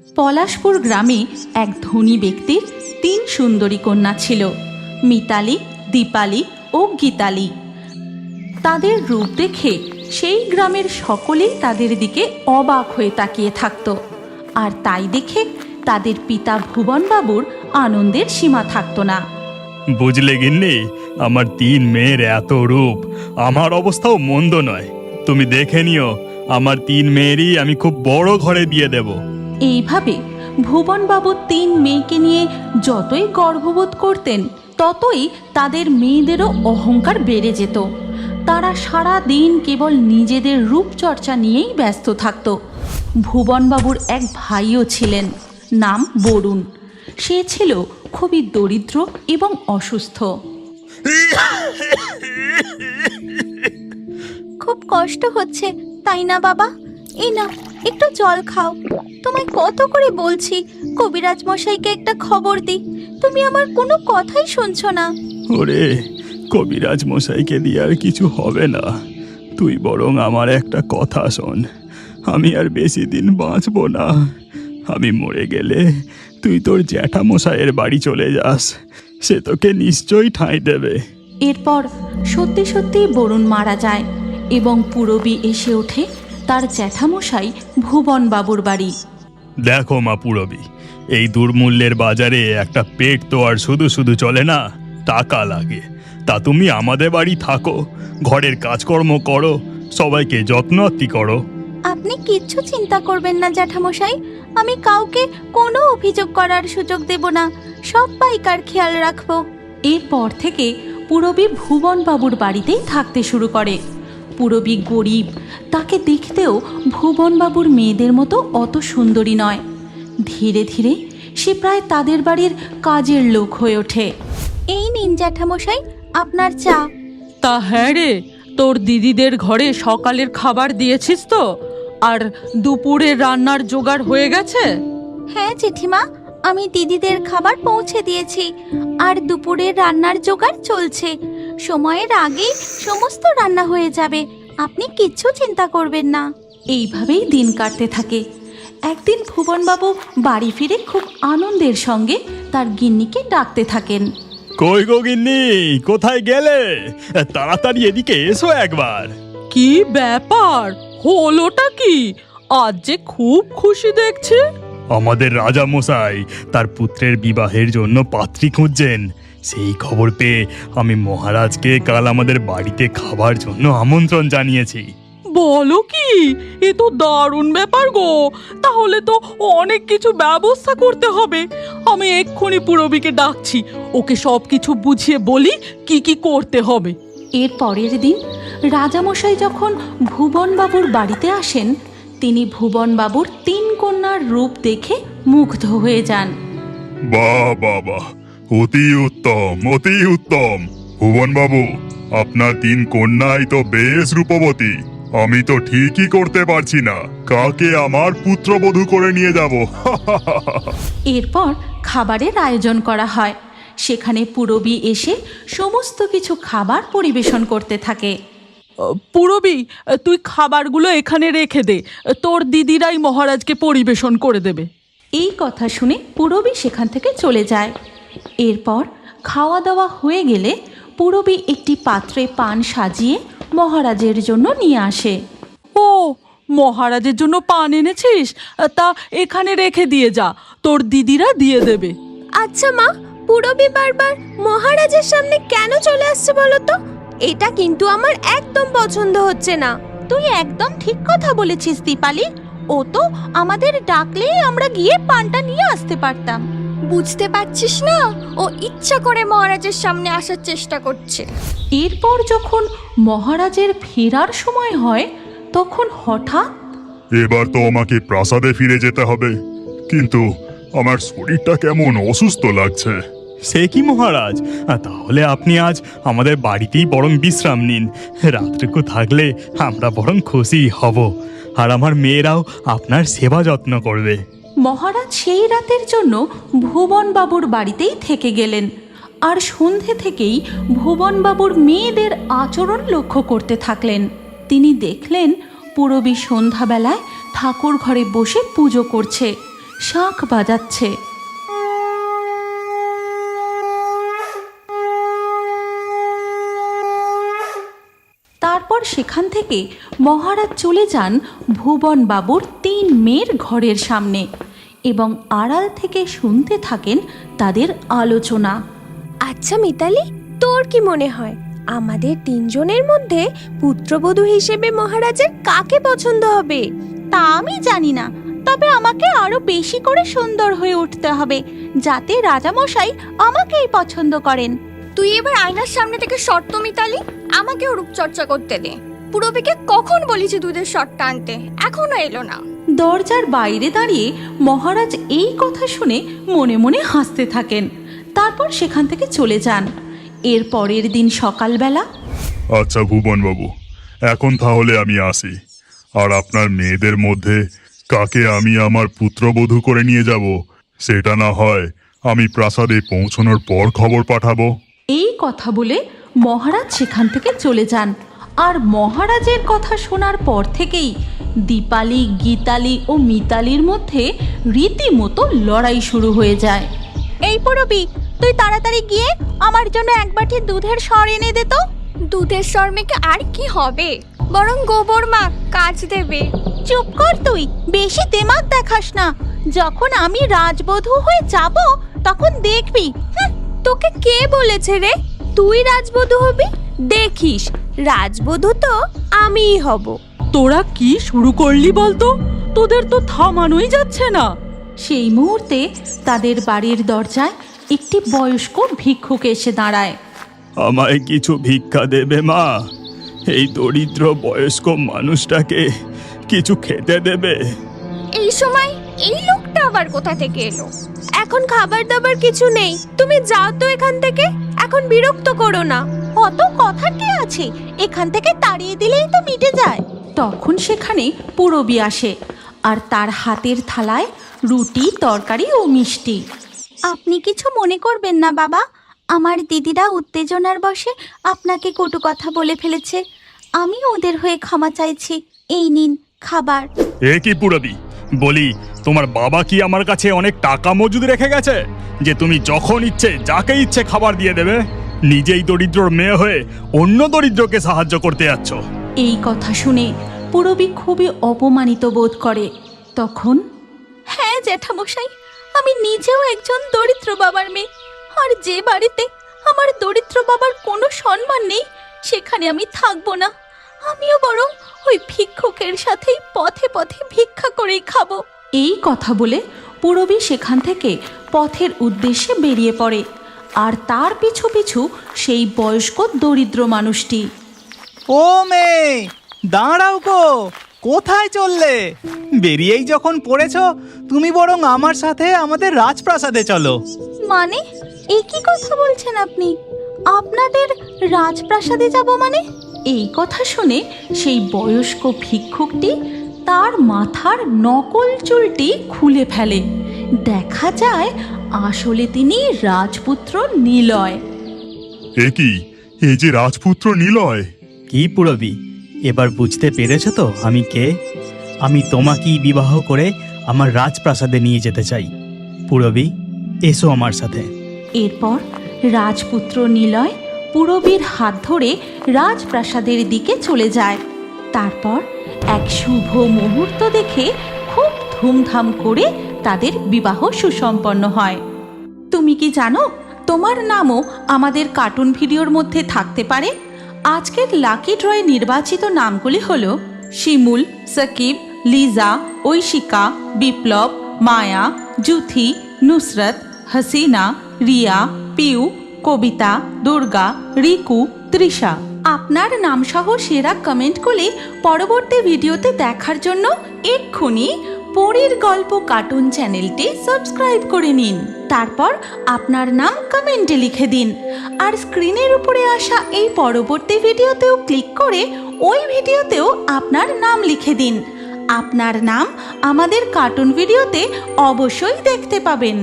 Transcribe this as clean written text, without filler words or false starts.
পলাশপুর গ্রামে এক ধনী ব্যক্তির 3 সুন্দরী কন্যা ছিল, মিতালি, দীপালি ও গীতালি। তাদের রূপ দেখে সেই গ্রামের সকলেই তাদের দিকে অবাক হয়ে তাকিয়ে থাকত। আর তাই দেখে তাদের পিতা ভুবনবাবুর আনন্দের সীমা থাকত না। বুঝলে গিন্নি, আমার 3 মেয়ের এত রূপ, আমার অবস্থাও মন্দ নয়। তুমি দেখে নিও, আমার 3 মেয়েরই আমি খুব বড় ঘরে দিয়ে দেব। এইভাবে ভুবনবাবু 3 মেয়েকে নিয়ে যতই গর্ববোধ করতেন, ততই তাদের মেয়েদেরও অহংকার বেড়ে যেত। তারা সারা দিন কেবল নিজেদের রূপচর্চা নিয়েই ব্যস্ত থাকত। ভুবনবাবুর এক ভাইও ছিলেন, নাম বরুণ। সে ছিল খুবই দরিদ্র এবং অসুস্থ। খুব কষ্ট হচ্ছে তাই না বাবা? এই না, একটু জল খাও। তোমায় কত করে বলছি কবিরাজ মশাইকে একটা খবর দিই, তুমি আমার কোনো কথাই শুনছো না। ওরে, কবিরাজ মশাইকে দিয়ে আর কিছু হবে না। তুই বরং আমার একটা কথা শোন, আমি আর বেশি দিন বাঁচবো না। আমি মরে গেলে তুই তোর জ্যাঠামশাইয়ের বাড়ি চলে যাস, সে তোকে নিশ্চয়ই ঠাঁই দেবে। এরপর সত্যি সত্যি বরুণ মারা যায় এবং পুরবী এসে ওঠে তার জ্যাঠামশাই ভুবনবাবুর বাড়ি। দেখো মা পুরবী, এই দুর্মূল্যের বাজারে একটা পেট তো আর শুধু শুধু চলে না, টাকা লাগে। তা তুমি আমাদের বাড়ি থাকো, ঘরের কাজকর্ম করো, সবাইকে যত্নআত্তি করো। আপনি কিচ্ছু চিন্তা করবেন না জ্যাঠামশাই, আমি কাউকে কোনো অভিযোগ করার সুযোগ দেব না, সবাইকার খেয়াল রাখবো। এরপর থেকে পুরবী ভুবনবাবুর বাড়িতেই থাকতে শুরু করে। পুরবী গরিব, তাকে দেখতেও ভুবনবাবুর মেয়েদের মতো অত সুন্দরী নয়। ধীরে ধীরে সে প্রায় তাদের বাড়ির কাজের লোক হয়ে ওঠে। এই নিন জ্যাঠামশাই আপনার চা। তা হ্যাঁ রে, তোর দিদিদের ঘরে সকালের খাবার দিয়েছিস তো? আর দুপুরের রান্নার জোগাড় হয়ে গেছে? হ্যাঁ জেঠিমা, আমি দিদিদের খাবার পৌঁছে দিয়েছি, আর দুপুরের রান্নার জোগাড় চলছে। সময়ের আগেই সমস্ত রান্না হয়ে যাবে, আপনি কিচ্ছু চিন্তা করবেন না। এইভাবেই দিন কাটতে থাকে। একদিন ভুবনবাবু বাড়ি ফিরে খুব আনন্দের সঙ্গে তার গিন্নিকে ডাকতে থাকেন। কই গো গিন্নি, কোথায় গেলে? তাড়াতাড়ি এদিকে এসো একবার। কি ব্যাপার, হলোটা কি? আজ যে খুব খুশি দেখছি। আমাদের রাজা মশাই তার পুত্রের বিবাহের জন্য পাত্রী খুঁজছেন। সেই খবর পেয়ে আমি মহারাজকে কাল আমাদের বাড়িতে খাবার জন্য আমন্ত্রণ জানিয়েছি। বলো কি, এ তো দারুণ ব্যাপার গো। তাহলে তো অনেক কিছু ব্যবস্থা করতে হবে। আমি এক্ষুনি পুরবীকে ডাকছি, ওকে সব কিছু বুঝিয়ে বলি কি কি করতে হবে। এর পরের দিন রাজামশাই যখন ভুবনবাবুর বাড়িতে আসেন, তিনি ভুবনবাবুর 3 কন্যার রূপ দেখে মুগ্ধ হয়ে যান। বাহ বাহ বাহ, অতি উত্তম, অতি উত্তম। ভুবন বাবু, আপনার 3 কন্যাই তো বেশ রূপবতী। আমি তো ঠিকই করতে পারছি না কাকে আমার পুত্রবধূ করে নিয়ে যাব। এরপর খাবারের আয়োজন করা হয়। সেখানে পুরবী এসে সমস্ত কিছু খাবার পরিবেশন করতে থাকে। পুরবী, তুই খাবারগুলো এখানে রেখে দে, তোর দিদিরাই মহারাজকে পরিবেশন করে দেবে। এই কথা শুনে পুরবী সেখান থেকে চলে যায়। এরপর খাওয়া দাওয়া হয়ে গেলে পুরবী একটি পাত্রে পান সাজিয়ে মহারাজের জন্য নিয়ে আসে। ও, মহারাজের জন্য পান এনেছিস? তা এখানে রেখে দিয়ে যা, তোর দিদিরা দিয়ে দেবে। আচ্ছা মা, পুরবী বারবার মহারাজের সামনে কেন চলে আসছে বলো তো? এটা কিন্তু আমার একদম পছন্দ হচ্ছে না। তুই একদম ঠিক কথা বলেছিস দীপালি, ও তো আমাদের ডাকলেই আমরা গিয়ে পানটা নিয়ে আসতে পারতাম। বুঝতে পারছিস না, ও ইচ্ছা করে মহারাজের সামনে আসার চেষ্টা করছে। এরপর যখন মহারাজের ফেরার সময় হয়, তখন হঠাৎ এবার তো আমাকে প্রাসাদে ফিরে যেতে হবে, কিন্তু আমার শরীরটা কেমন অসুস্থ লাগছে। সে কি মহারাজ, তাহলে আপনি আজ আমাদের বাড়িতেই বরং বিশ্রাম নিন। রাত্রিকু থাকলে আমরা বরং খুশি হব, আর আমার মেয়েরাও আপনার সেবা যত্ন করবে। মহারাজ সেই রাতের জন্য ভুবনবাবুর বাড়িতেই থেকে গেলেন। আর সন্ধে থেকেই ভুবনবাবুর মেয়েদের আচরণ লক্ষ্য করতে থাকলেন। তিনি দেখলেন পুরবী সন্ধ্যাবেলায় ঠাকুর ঘরে বসে পুজো করছে, শাঁখ বাজাচ্ছে। তারপর সেখান থেকে মহারাজ চলে যান ভুবন বাবুর 3 মেয়ের ঘরের সামনে এবং আড়াল থেকে শুনতে থাকেন তাদের আলোচনা। আচ্ছা মিতালি, তোর কি মনে হয় আমাদের 3 জনের মধ্যে পুত্রবধূ হিসেবে মহারাজের কাকে পছন্দ হবে? তা আমি জানি না, তবে আমাকে আরো বেশি করে সুন্দর হয়ে উঠতে হবে যাতে রাজামশাই আমাকেই পছন্দ করেন। তুই এবার আয়নার সামনে থেকে শর্ত মিতালি, আমাকেও রূপচর্চা করতে দে। পুরবিকে কখন বলেছি দুধের শর্টটা আনতে, এখনো এলো না। দরজার বাইরে দাঁড়িয়ে মহারাজ এই কথা শুনে মনে মনে হাসতে থাকেন। তারপর সেখান থেকে চলে যান। এর পরের দিন সকালবেলা আচ্ছা ভুবন বাবু, এখন তাহলে আমি আসি। আর আপনার মেয়েদের মধ্যে কাকে আমি আমার পুত্রবধূ করে নিয়ে যাব সেটা না হয় আমি প্রাসাদে পৌঁছানোর পর খবর পাঠাবো। এই কথা বলে মহারাজ সেখান থেকে চলে যান। আর মহারাজের কথা শোনার পর থেকেই দীপালি, গীতালি ও মিতালির মধ্যে রীতিমতো লড়াই শুরু হয়ে যায়। এই পুরবি, তুই তাড়াতাড়ি গিয়ে আমার জন্য 1 বাটি দুধের সর এনে দে তো। দুধের স্বর মেখে আর কি হবে, বরং গোবর মা কাজ দেবে। চুপ কর তুই, বেশি দেমাগ দেখাস না। যখন আমি রাজবধূ হয়ে যাব তখন দেখবি। তোকে কে বলেছে রে তুই রাজবধূ হবি? দেখিস, রাজবধূ তো আমিই হব। তোরা কি শুরু করলি বলতো? তোদের তো থামানোই যাচ্ছে না। সেই মুহূর্তে তাদের বাড়ির দরজায় একটি বয়স্ক ভিক্ষুক এসে দাঁড়ায়। আমায় কিছু ভিক্ষা দেবে মা? এই দরিদ্র বয়স্ক মানুষটাকে কিছু খেতে দেবে? এই সময় এই লোকটা আবার কোথা থেকে এলো? এখন খাবার দাবার কিছু নেই, তুমি যাও তো এখান থেকে। এখন বিরক্ত করো না। অত কথা কি আছে, এখান থেকে তাড়িয়ে দিলেই তো মিটে যায়। তখন সেখানে পুরবী আসে আর তার হাতের থালায় রুটি, তরকারি ও মিষ্টি। আপনি কিছু মনে করবেন না বাবা, আমার দিদিরা উত্তেজনার বশে আপনাকে কটু কথা বলে ফেলেছে। আমি ওদের হয়ে ক্ষমা চাইছি। এই নিন খাবার। এ কি পুরবী, বলি তোমার বাবা কি আমার কাছে অনেক টাকা মজুদ রেখে গেছে যে তুমি যখন ইচ্ছে যাকে ইচ্ছে খাবার দিয়ে দেবে? নিজেই দরিদ্রর মেয়ে হয়ে অন্য দরিদ্রকে সাহায্য করতে যাচ্ছ। এই কথা শুনে পুরবী খুবই অপমানিত বোধ করে। তখন হ্যাঁ জ্যাঠামশাই, আমি নিজেও একজন দরিদ্র বাবার মেয়ে। আর যে বাড়িতে আমার দরিদ্র বাবার কোনো সম্মান নেই সেখানে আমি থাকবো না। আমিও বরং ওই ভিক্ষুকের সাথেই পথে পথে ভিক্ষা করেই খাবো। এই কথা বলে পুরবী সেখান থেকে পথের উদ্দেশ্যে বেরিয়ে পড়ে। আর তার পিছু পিছু সেই বয়স্ক দরিদ্র মানুষটি। ও মেয়ে, দাঁড়াও গো, কোথায় চললে? বেরিয়েই যখন পড়েছো, তুমি বরং আমার সাথে আমাদের রাজপ্রাসাদে চলো। মানে এই কি কথা বলছেন আপনি? আপনাদের রাজপ্রাসাদে যাব মানে? এই কথা শুনে সেই বয়স্ক ভিক্ষুকটি তার মাথার নকল চুলটি খুলে ফেলে। দেখা যায় আসলে তিনি রাজপুত্র নিলয়। এ কি, এই যে রাজপুত্র নিলয়? কি পুরবী, এবার বুঝতে পেরেছো তো আমি কে? আমি তোমাকেই বিবাহ করে আমার রাজপ্রাসাদে নিয়ে যেতে চাই। পুরবী, এসো আমার সাথে। এরপর রাজপুত্র নিলয় পুরবীর হাত ধরে রাজপ্রাসাদের দিকে চলে যায়। তারপর এক শুভ মুহূর্ত দেখে খুব ধুমধাম করে তাদের বিবাহ সুসম্পন্ন হয়। তুমি কি জানো তোমার নামও আমাদের কার্টুন ভিডিওর মধ্যে থাকতে পারে? আজকের লাকি ড্রয়ে নির্বাচিত নামগুলি হলো শিমুল, সাকিব, লিজা, ঐশিকা, বিপ্লব, মায়া, জুথি, নুসরত, হাসিনা, রিয়া, পিউ, কবিতা, দুর্গা, রিকু, তৃষা। আপনার নামসহ সেরা কমেন্ট করে পরবর্তী ভিডিওতে দেখার জন্য এক্ষুনি পরীর গল্প কার্টুন চ্যানেলটি সাবস্ক্রাইব করে নিন। তারপর আপনার নাম কমেন্টে লিখে দিন। আর স্ক্রিনের উপরে আসা এই পরবর্তী ভিডিওতেও ক্লিক করে ওই ভিডিওতেও আপনার নাম লিখে দিন। আপনার নাম আমাদের কার্টুন ভিডিওতে অবশ্যই দেখতে পাবেন।